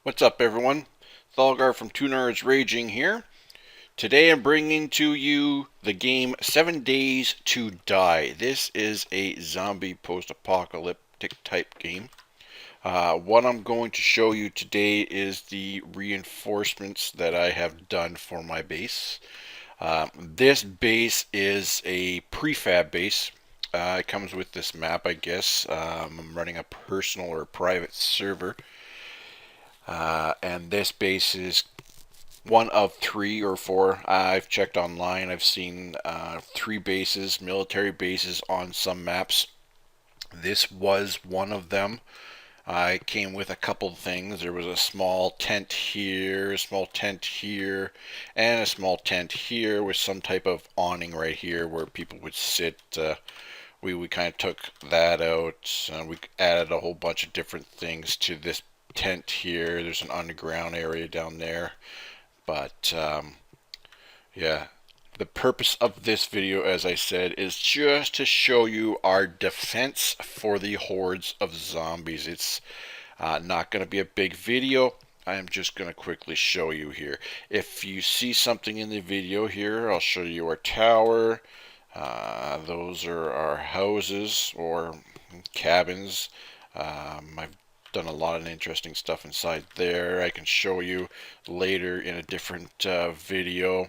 What's up, everyone? Thulgar from Two Nerds Raging here. Today I'm bringing to you the game 7 Days to Die. This is a zombie post-apocalyptic type game. What I'm going to show you today is the reinforcements that I have done for my base. This base is a prefab base. It comes with this map, I guess. I'm running a personal or private server. And this base is one of 3 or 4. I've checked online. I've seen 3 bases, military bases on some maps. This was one of them. I came with a couple things. There was a small tent here, a small tent here, and a small tent here with some type of awning right here where people would sit. We kind of took that out. We added a whole bunch of different things to this tent here. There's an underground area down there. But yeah, the purpose of this video, as I said, is just to show you our defense for the hordes of zombies. It's not going to be a big video. I am just going to quickly show you here. If you see something in the video here, I'll show you our tower. Those are our houses or cabins. I've done a lot of interesting stuff inside there. I can show you later in a different video.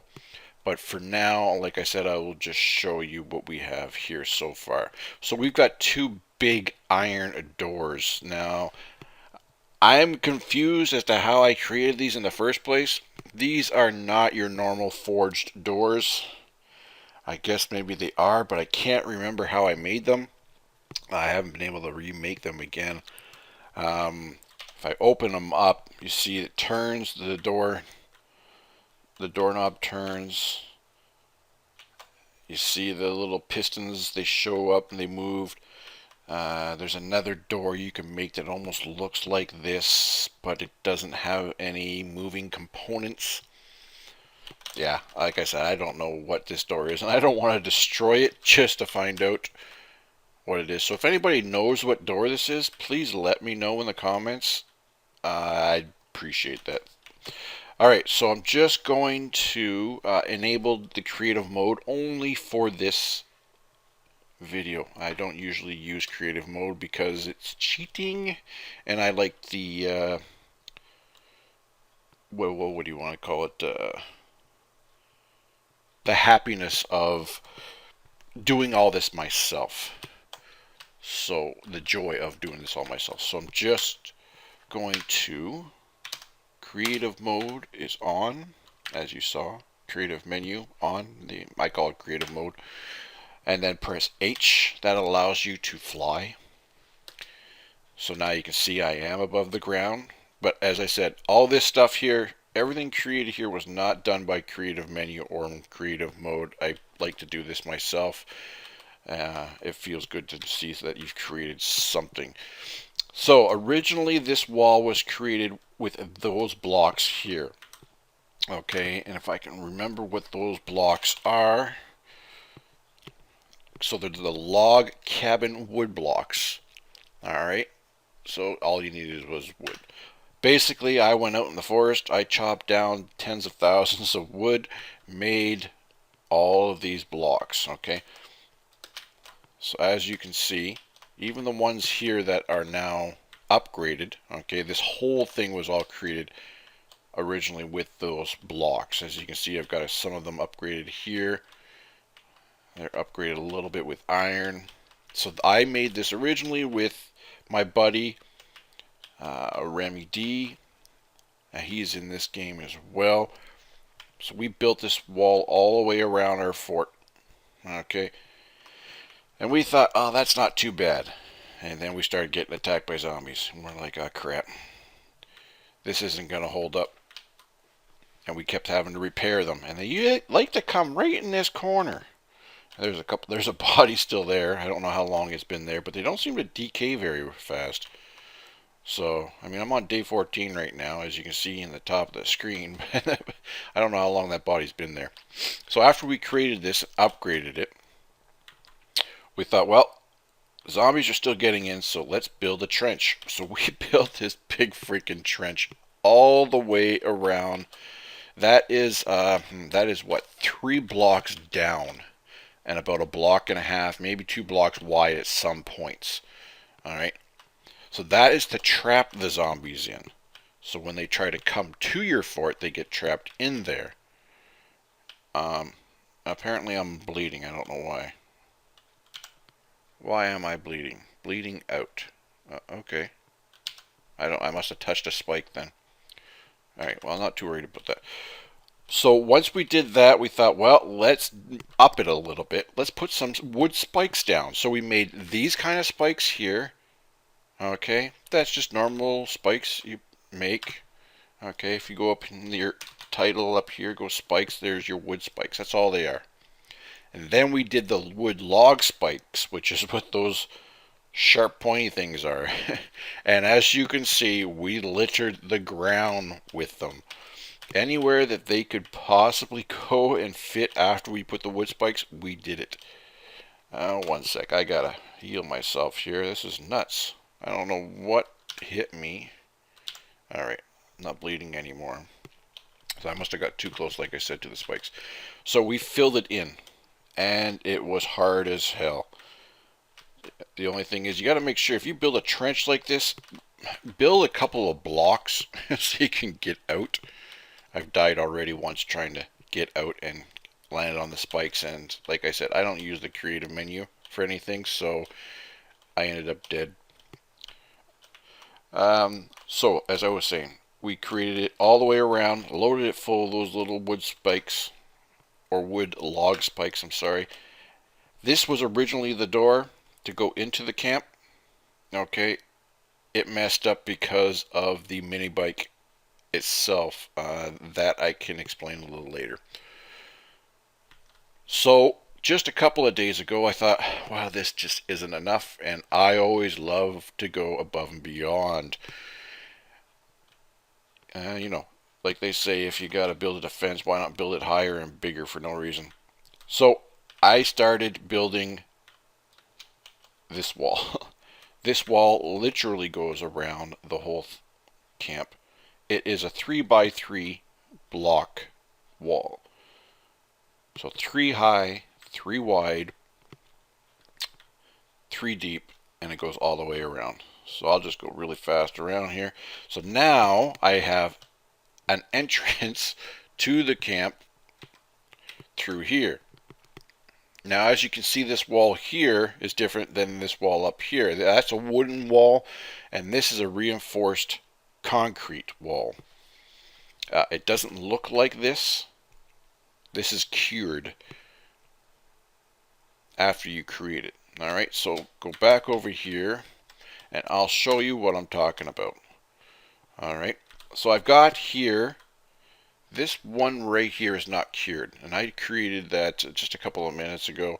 But for now, like I said, I will just show you what we have here so far. So we've got 2 big iron doors. Now, I'm confused as to how I created these in the first place. These are not your normal forged doors. I guess maybe they are, but I can't remember how I made them. I haven't been able to remake them again. If I open them up, you see it turns the doorknob turns. You see the little pistons, they show up and they move. There's another door you can make that almost looks like this, but it doesn't have any moving components. Yeah, like I said, I don't know what this door is, and I don't want to destroy it just to find out what it is. So if anybody knows what door this is, please let me know in the comments. I'd appreciate that. Alright, so I'm just going to enable the creative mode only for this video. I don't usually use creative mode because it's cheating, and I like the, what do you want to call it, the happiness of doing all this myself. So, the joy of doing this all myself. So I'm just going to, creative mode is on, as you saw. Creative menu on, I call it creative mode. And then press H, that allows you to fly. So now you can see I am above the ground. But as I said, all this stuff here, everything created here was not done by creative menu or creative mode. I like to do this myself. It feels good to see that you've created something. So originally this wall was created with those blocks here. Okay, and if I can remember what those blocks are. So they're the log cabin wood blocks. Alright, so all you needed was wood. Basically, I went out in the forest, I chopped down tens of thousands of wood, made all of these blocks, okay? So as you can see, even the ones here that are now upgraded, okay, this whole thing was all created originally with those blocks. As you can see, I've got some of them upgraded here. They're upgraded a little bit with iron. So I made this originally with my buddy, Remy D. He's in this game as well. So we built this wall all the way around our fort. Okay. And we thought, oh, that's not too bad. And then we started getting attacked by zombies. And we're like, oh, crap. This isn't going to hold up. And we kept having to repair them. And they like to come right in this corner. There's a body still there. I don't know how long it's been there, but they don't seem to decay very fast. So, I mean, I'm on day 14 right now, as you can see in the top of the screen. I don't know how long that body's been there. So after we created this, upgraded it, we thought, well, zombies are still getting in, so let's build a trench. So we built this big freaking trench all the way around. That is what, 3 blocks down and about a block and a half, maybe 2 blocks wide at some points. All right. So that is to trap the zombies in. So when they try to come to your fort, they get trapped in there. Apparently I'm bleeding. I don't know why. Why am I bleeding? Bleeding out. Okay. I must have touched a spike then. All right. Well, I'm not too worried about that. So once we did that, we thought, well, let's up it a little bit. Let's put some wood spikes down. So we made these kind of spikes here. Okay, that's just normal spikes you make. Okay, if you go up in your title up here, go spikes, there's your wood spikes. That's all they are. And then we did the wood log spikes, which is what those sharp pointy things are. And as you can see, we littered the ground with them. Anywhere that they could possibly go and fit after we put the wood spikes, we did it. One sec, I gotta heal myself here. This is nuts. I don't know what hit me. Alright, not bleeding anymore. So I must have got too close, like I said, to the spikes. So we filled it in, and it was hard as hell. The only thing is, you got to make sure if you build a trench like this, build a couple of blocks so you can get out. I've died already once trying to get out and landed on the spikes, and like I said, I don't use the creative menu for anything, so I ended up dead. So, as I was saying, we created it all the way around, loaded it full of those little wood spikes, or wood log spikes, I'm sorry. This was originally the door to go into the camp. Okay, it messed up because of the mini bike itself. That I can explain a little later. So, just a couple of days ago, I thought, wow, this just isn't enough, and I always love to go above and beyond. You know, like they say, if you got to build a defense, why not build it higher and bigger for no reason? So I started building this wall. This wall literally goes around the whole camp. It is a 3 by 3 block wall. So 3 high, 3 wide, 3 deep, and it goes all the way around. So I'll just go really fast around here. So now I have an entrance to the camp through here. Now, as you can see, this wall here is different than this wall up here. That's a wooden wall, and this is a reinforced concrete wall. It doesn't look like this. This is cured after you create it. Alright, so go back over here, and I'll show you what I'm talking about. Alright, so I've got here, this one right here is not cured, and I created that just a couple of minutes ago.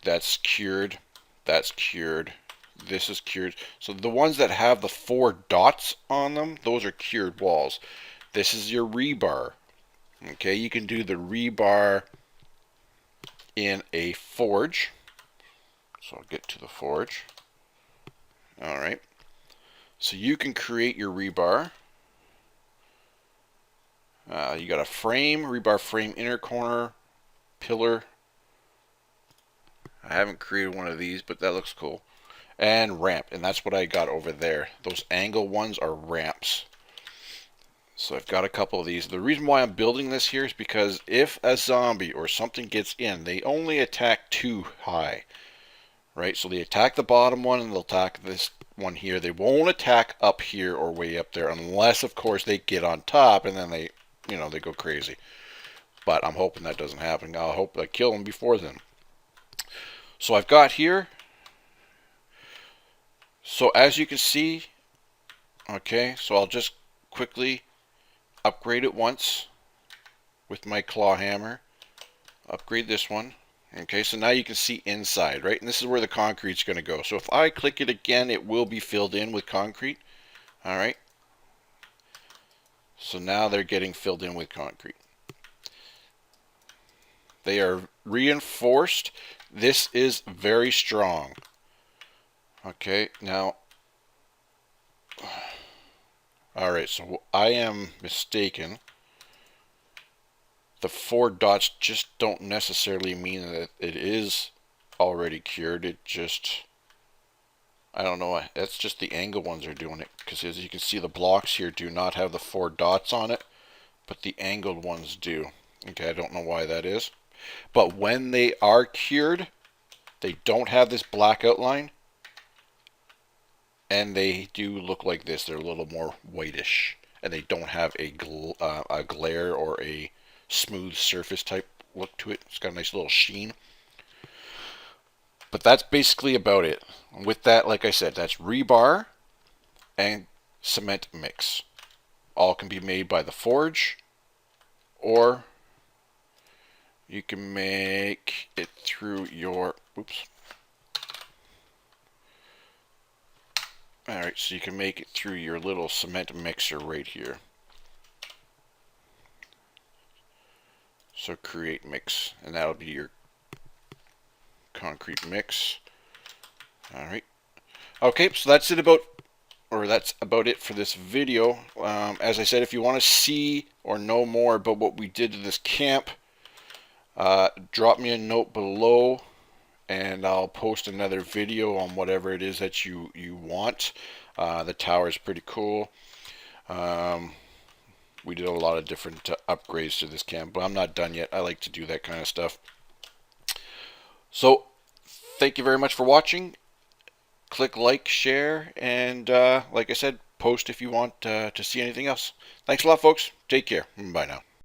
That's cured, that's cured, this is cured. So the ones that have the 4 dots on them, those are cured walls. This is your rebar. Okay, you can do the rebar in a forge. So I'll get to the forge. Alright, so you can create your rebar. You got a frame, rebar frame, inner corner, pillar. I haven't created one of these, but that looks cool. And ramp, and that's what I got over there. Those angle ones are ramps. So I've got a couple of these. The reason why I'm building this here is because if a zombie or something gets in, they only attack 2 high. Right? So they attack the bottom one and they'll attack this one here. They won't attack up here or way up there unless, of course, they get on top and then they go crazy. But I'm hoping that doesn't happen. I'll hope I kill them before then. So I've got here. So as you can see, okay, so I'll just quickly upgrade it once with my claw hammer. Upgrade this one. Okay, so now you can see inside, right? And this is where the concrete's going to go. So if I click it again, it will be filled in with concrete. All right. So now they're getting filled in with concrete. They are reinforced. This is very strong. Okay, now Alright, so I am mistaken. The 4 dots just don't necessarily mean that it is already cured. It just, I don't know, that's just the angle ones are doing it. Because as you can see, the blocks here do not have the 4 dots on it, but the angled ones do. Okay, I don't know why that is. But when they are cured, they don't have this black outline, and they do look like this. They're a little more whitish, and they don't have a glare or a smooth surface type look to it. It's got a nice little sheen. But that's basically about it. With that, like I said, that's rebar and cement mix. All can be made by the forge, or you can make it through your, oops. Alright, so you can make it through your little cement mixer right here. So create mix, and that'll be your concrete mix. Alright. Okay, so that's it that's about it for this video. As I said, if you want to see or know more about what we did to this camp, drop me a note below, and I'll post another video on whatever it is that you want. The tower is pretty cool. We did a lot of different upgrades to this camp, but I'm not done yet. I like to do that kind of stuff. So, thank you very much for watching. Click like, share, and like I said, post if you want to see anything else. Thanks a lot, folks. Take care. Bye now.